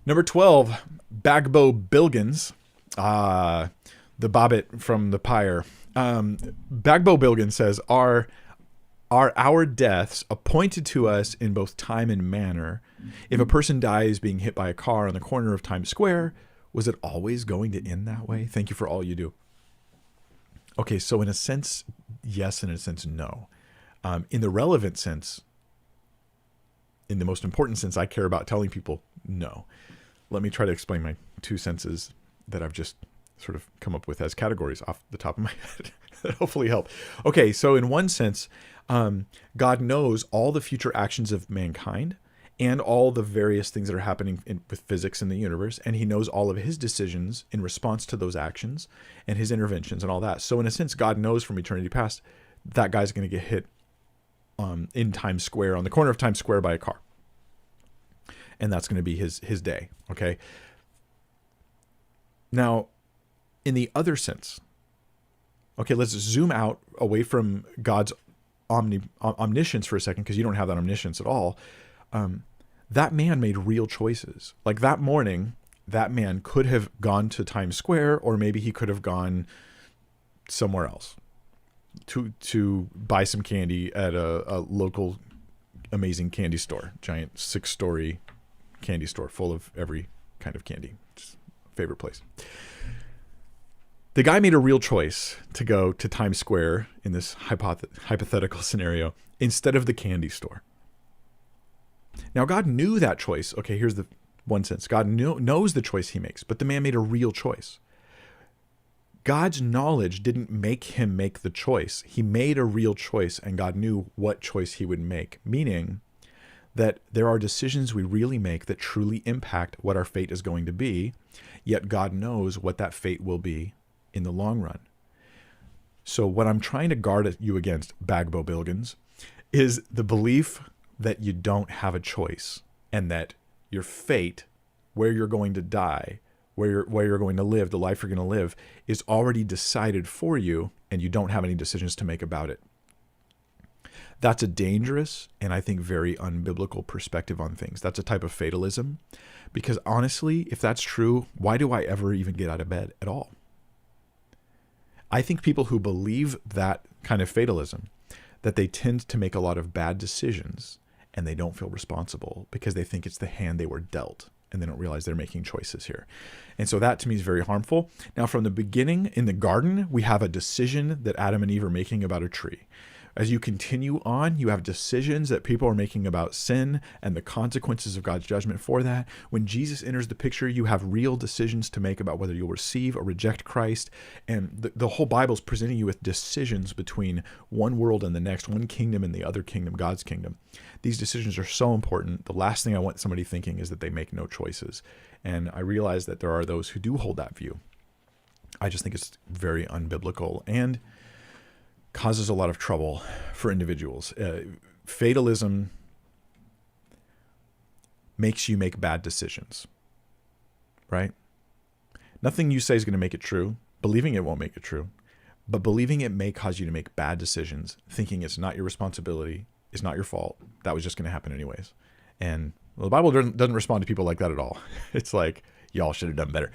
Number 12, Bagbo Bilgins, the Bobbit from the Pyre. Bagbo Bilgins says, are our deaths appointed to us in both time and manner? If a person dies being hit by a car on the corner of Times Square, was it always going to end that way? Thank you for all you do. Okay, so in a sense, yes, and in a sense, no. In the relevant sense, in the most important sense I care about telling people, no. Let me try to explain my two senses that I've just sort of come up with as categories off the top of my head that hopefully help. Okay, so in one sense, God knows all the future actions of mankind and all the various things that are happening with physics in the universe, and he knows all of his decisions in response to those actions and his interventions and all that. So in a sense, God knows from eternity past that guy's going to get hit in Times Square, on the corner of Times Square by a car. And that's going to be his day, okay? Now, in the other sense, okay, let's zoom out away from God's omniscience for a second, because you don't have that omniscience at all. That man made real choices. Like that morning, that man could have gone to Times Square, or maybe he could have gone somewhere else to buy some candy at a local amazing candy store, giant 6-story candy store full of every kind of candy. Just favorite place. The guy made a real choice to go to Times Square in this hypothetical scenario instead of the candy store. Now, God knew that choice. Okay, here's the one sense. God knows the choice he makes, but the man made a real choice. God's knowledge didn't make him make the choice. He made a real choice, and God knew what choice he would make, meaning that there are decisions we really make that truly impact what our fate is going to be, yet God knows what that fate will be in the long run. So what I'm trying to guard you against, Bagbo Bilgins, is the belief that you don't have a choice, and that your fate, where you're going to die, where you're going to live, the life you're going to live, is already decided for you, and you don't have any decisions to make about it. That's a dangerous and I think very unbiblical perspective on things. That's a type of fatalism, because honestly, if that's true, why do I ever even get out of bed at all? I think people who believe that kind of fatalism, that they tend to make a lot of bad decisions and they don't feel responsible because they think it's the hand they were dealt, and they don't realize they're making choices here. And so that to me is very harmful. Now, from the beginning in the garden, we have a decision that Adam and Eve are making about a tree. As you continue on, you have decisions that people are making about sin and the consequences of God's judgment for that. When Jesus enters the picture, you have real decisions to make about whether you'll receive or reject Christ. And the whole Bible is presenting you with decisions between one world and the next, one kingdom and the other kingdom, God's kingdom. These decisions are so important. The last thing I want somebody thinking is that they make no choices. And I realize that there are those who do hold that view. I just think it's very unbiblical and causes a lot of trouble for individuals. Fatalism makes you make bad decisions, right? Nothing you say is going to make it true. Believing it won't make it true, but believing it may cause you to make bad decisions, thinking it's not your responsibility, it's not your fault. That was just going to happen anyways. And well, the Bible doesn't respond to people like that at all. It's like, y'all should have done better.